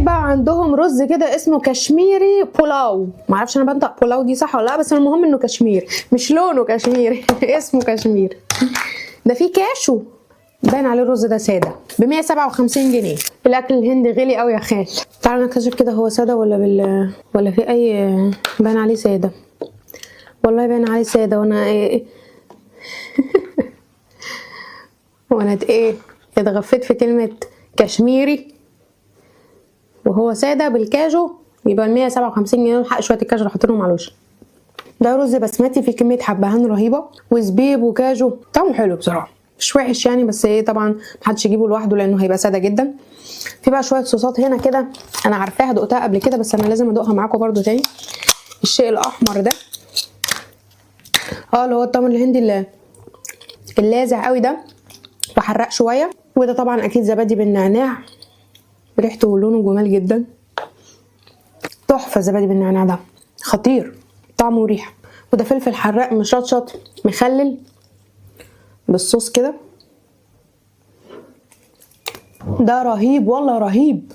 بقى عندهم رز كده اسمه كشميري بولاو، معرفش انا بنطق بولاو دي صح ولا لا، بس المهم انه كشمير، مش لونه كشميري اسمه كشمير. ده فيه كاشو، باين عليه الرز ده ساده ب 157 جنيه. الاكل الهندي غالي قوي يا خال. تعالوا نكتشف كده هو ساده ولا في اي، باين عليه ساده، والله باين عليه ساده. وانا ايه وانا ايه اتغفيت في كلمه كشميري وهو ساده بالكاجو، يبقى ال 157 جنيه حق شويه الكاجو اللي حاطينهم على الوش. ده رز بسمتي فيه كميه حبهان رهيبه وزبيب وكاجو، طعمه حلو بصراحه، مش وحش يعني، بس ايه طبعا محدش يجيبه لوحده لانه هيبقى ساده جدا. في بقى شويه صوصات هنا كده انا عارفاها دقتها قبل كده، بس انا لازم ادوقها معاكم برده تاني. الشيء الاحمر ده اللي هو التمر الهندي اللاذع قوي ده وحرق شويه. وده طبعا اكيد زبادي بالنعناع، ريحته ولونه جمال جدا، تحفه. زبادي بالنعناع ده خطير، طعمه وريحه. وده فلفل حراق مشطشط مخلل بالصوص كده، ده رهيب والله رهيب.